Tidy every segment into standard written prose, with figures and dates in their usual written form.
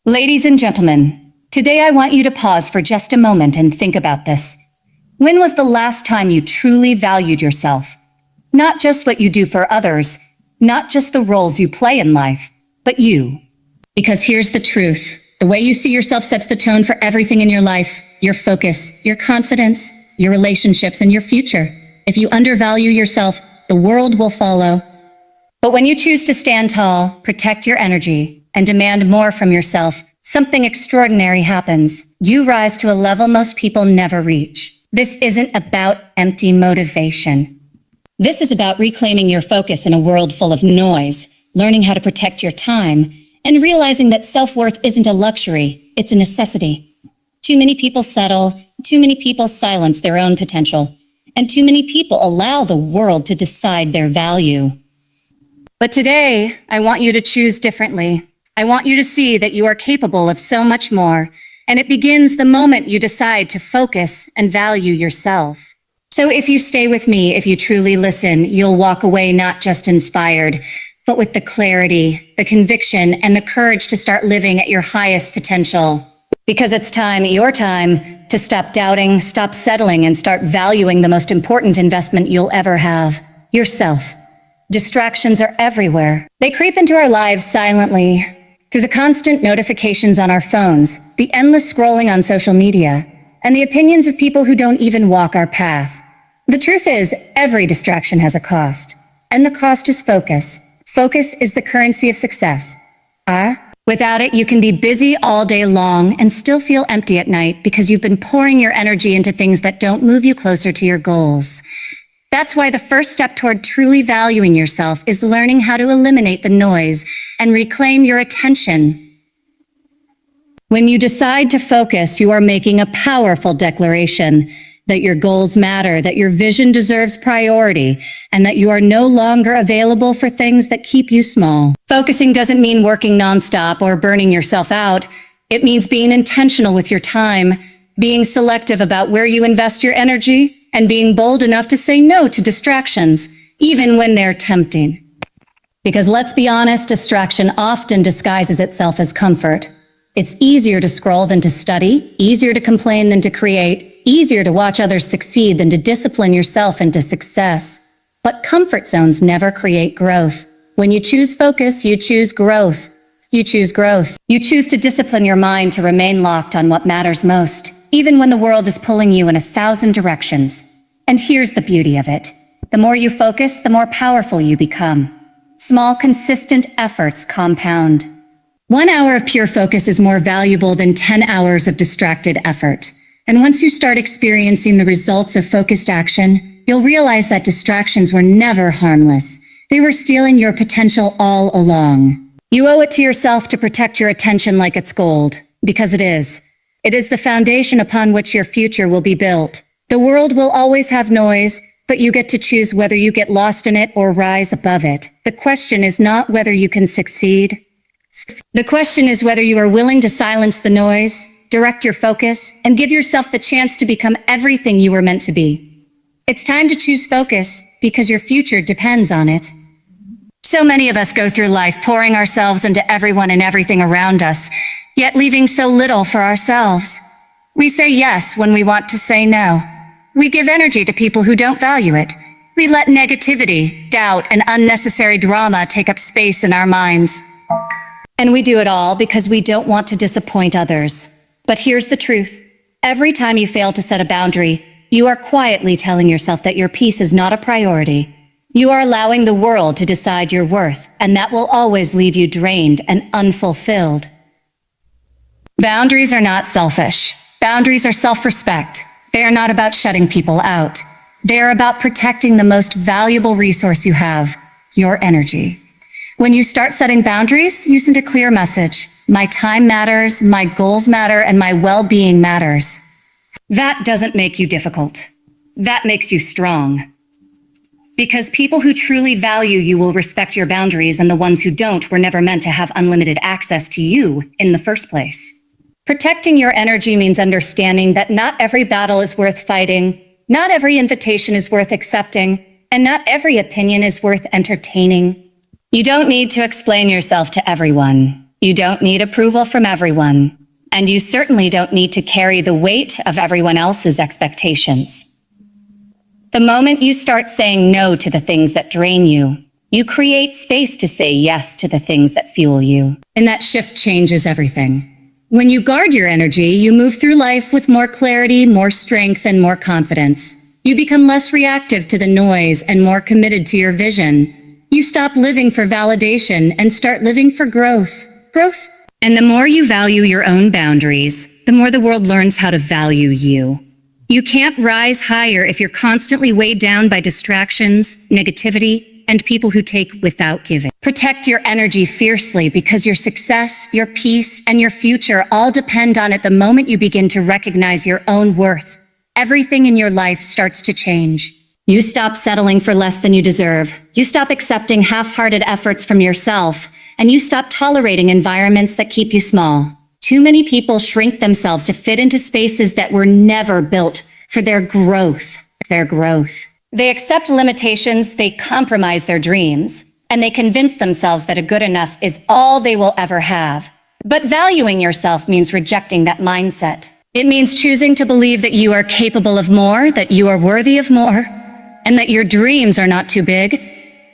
Ladies and gentlemen, today I want you to pause for just a moment and think about this. When was the last time you truly valued yourself? Not just what you do for others, not just the roles you play in life, but you. Because here's the truth. The way you see yourself sets the tone for everything in your life, your focus, your confidence, your relationships, and your future. If you undervalue yourself, the world will follow. But when you choose to stand tall, protect your energy, and demand more from yourself, something extraordinary happens. You rise to a level most people never reach. This isn't about empty motivation. This is about reclaiming your focus in a world full of noise, learning how to protect your time, and realizing that self-worth isn't a luxury, it's a necessity. Too many people settle, too many people silence their own potential, and too many people allow the world to decide their value. But today, I want you to choose differently. I want you to see that you are capable of so much more, and it begins the moment you decide to focus and value yourself. So if you stay with me, if you truly listen, you'll walk away not just inspired, but with the clarity, the conviction, and the courage to start living at your highest potential. Because it's time, your time, to stop doubting, stop settling, and start valuing the most important investment you'll ever have, yourself. Distractions are everywhere. They creep into our lives silently, through the constant notifications on our phones, the endless scrolling on social media, and the opinions of people who don't even walk our path. The truth is, every distraction has a cost, and the cost is focus. Focus is the currency of success. Without it, you can be busy all day long and still feel empty at night because you've been pouring your energy into things that don't move you closer to your goals. That's why the first step toward truly valuing yourself is learning how to eliminate the noise and reclaim your attention. When you decide to focus, you are making a powerful declaration that your goals matter, that your vision deserves priority, and that you are no longer available for things that keep you small. Focusing doesn't mean working nonstop or burning yourself out. It means being intentional with your time, being selective about where you invest your energy, and being bold enough to say no to distractions, even when they're tempting. Because let's be honest, distraction often disguises itself as comfort. It's easier to scroll than to study, easier to complain than to create, easier to watch others succeed than to discipline yourself into success. But comfort zones never create growth. When you choose focus, you choose growth. You choose growth. You choose to discipline your mind to remain locked on what matters most, even when the world is pulling you in 1,000 directions. And here's the beauty of it. The more you focus, the more powerful you become. Small, consistent efforts compound. 1 hour of pure focus is more valuable than 10 hours of distracted effort. And once you start experiencing the results of focused action, you'll realize that distractions were never harmless. They were stealing your potential all along. You owe it to yourself to protect your attention like it's gold, because it is. It is the foundation upon which your future will be built. The world will always have noise, but you get to choose whether you get lost in it or rise above it. The question is not whether you can succeed. The question is whether you are willing to silence the noise, direct your focus, and give yourself the chance to become everything you were meant to be. It's time to choose focus because your future depends on it. So many of us go through life pouring ourselves into everyone and everything around us, yet leaving so little for ourselves. We say yes when we want to say no. We give energy to people who don't value it. We let negativity, doubt, and unnecessary drama take up space in our minds. And we do it all because we don't want to disappoint others. But here's the truth. Every time you fail to set a boundary, you are quietly telling yourself that your peace is not a priority. You are allowing the world to decide your worth, and that will always leave you drained and unfulfilled. Boundaries are not selfish. Boundaries are self-respect. They are not about shutting people out. They are about protecting the most valuable resource you have, your energy. When you start setting boundaries, you send a clear message. My time matters, my goals matter, and my well-being matters. That doesn't make you difficult. That makes you strong. Because people who truly value you will respect your boundaries, and the ones who don't were never meant to have unlimited access to you in the first place. Protecting your energy means understanding that not every battle is worth fighting, not every invitation is worth accepting, and not every opinion is worth entertaining. You don't need to explain yourself to everyone. You don't need approval from everyone, and you certainly don't need to carry the weight of everyone else's expectations. The moment you start saying no to the things that drain you, you create space to say yes to the things that fuel you. And that shift changes everything. When you guard your energy, you move through life with more clarity, more strength, and more confidence. You become less reactive to the noise and more committed to your vision. You stop living for validation and start living for growth. Growth. And the more you value your own boundaries, the more the world learns how to value you. You can't rise higher if you're constantly weighed down by distractions, negativity, and people who take without giving. Protect your energy fiercely because your success, your peace, and your future all depend on it the moment you begin to recognize your own worth. Everything in your life starts to change. You stop settling for less than you deserve. You stop accepting half-hearted efforts from yourself, and you stop tolerating environments that keep you small. Too many people shrink themselves to fit into spaces that were never built for their growth. They accept limitations, they compromise their dreams, and they convince themselves that a good enough is all they will ever have. But valuing yourself means rejecting that mindset. It means choosing to believe that you are capable of more, that you are worthy of more, and that your dreams are not too big.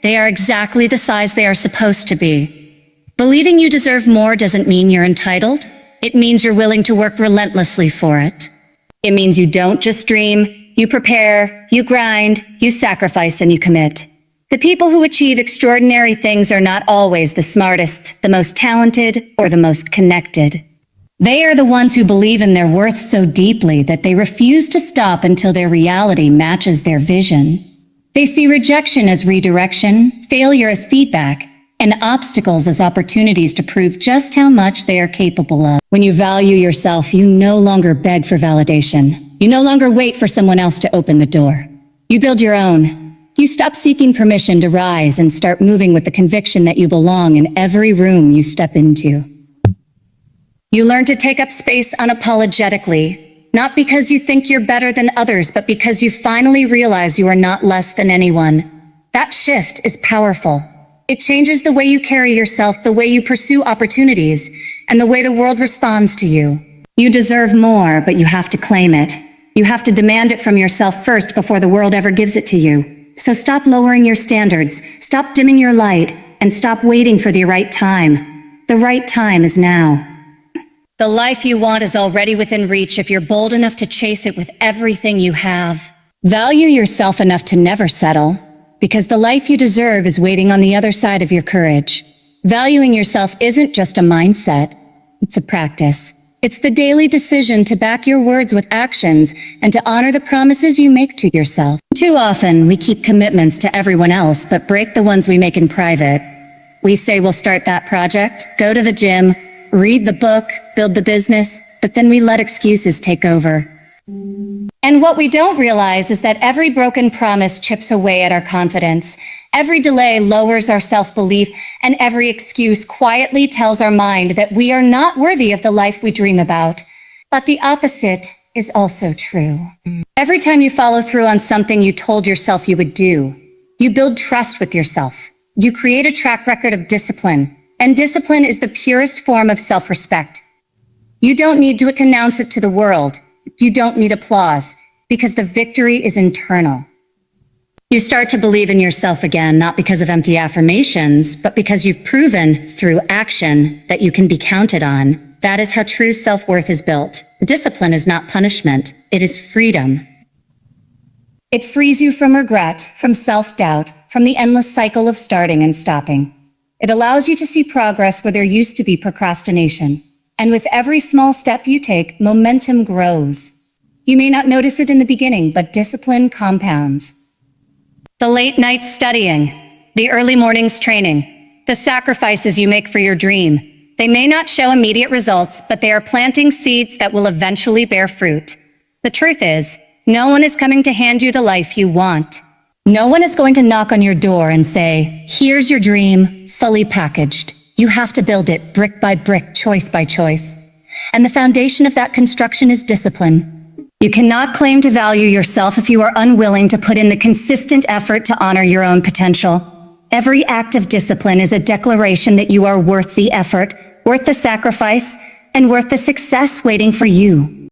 They are exactly the size they are supposed to be. Believing you deserve more doesn't mean you're entitled. It means you're willing to work relentlessly for it. It means you don't just dream, you prepare, you grind, you sacrifice, and you commit. The people who achieve extraordinary things are not always the smartest, the most talented, or the most connected. They are the ones who believe in their worth so deeply that they refuse to stop until their reality matches their vision. They see rejection as redirection, failure as feedback, and obstacles as opportunities to prove just how much they are capable of. When you value yourself, you no longer beg for validation. You no longer wait for someone else to open the door. You build your own. You stop seeking permission to rise and start moving with the conviction that you belong in every room you step into. You learn to take up space unapologetically, not because you think you're better than others, but because you finally realize you are not less than anyone. That shift is powerful. It changes the way you carry yourself, the way you pursue opportunities, and the way the world responds to you. You deserve more, but you have to claim it. You have to demand it from yourself first before the world ever gives it to you. So stop lowering your standards, stop dimming your light, and stop waiting for the right time. The right time is now. The life you want is already within reach if you're bold enough to chase it with everything you have. Value yourself enough to never settle, because the life you deserve is waiting on the other side of your courage. Valuing yourself isn't just a mindset, it's a practice. It's the daily decision to back your words with actions and to honor the promises you make to yourself. Too often, we keep commitments to everyone else, but break the ones we make in private. We say we'll start that project, go to the gym, read the book, build the business, but then we let excuses take over. And what we don't realize is that every broken promise chips away at our confidence. Every delay lowers our self-belief, and every excuse quietly tells our mind that we are not worthy of the life we dream about. But the opposite is also true. Every time you follow through on something you told yourself you would do, you build trust with yourself. You create a track record of discipline, and discipline is the purest form of self-respect. You don't need to announce it to the world. You don't need applause, because the victory is internal. You start to believe in yourself again, not because of empty affirmations, but because you've proven through action that you can be counted on. That is how true self-worth is built. Discipline is not punishment, it is freedom. It frees you from regret, from self-doubt, from the endless cycle of starting and stopping. It allows you to see progress where there used to be procrastination. And with every small step you take, momentum grows. You may not notice it in the beginning, but discipline compounds. The late nights studying, the early mornings training, the sacrifices you make for your dream. They may not show immediate results, but they are planting seeds that will eventually bear fruit. The truth is, no one is coming to hand you the life you want. No one is going to knock on your door and say, "Here's your dream, fully packaged." You have to build it brick by brick, choice by choice. And the foundation of that construction is discipline. You cannot claim to value yourself if you are unwilling to put in the consistent effort to honor your own potential. Every act of discipline is a declaration that you are worth the effort, worth the sacrifice, and worth the success waiting for you.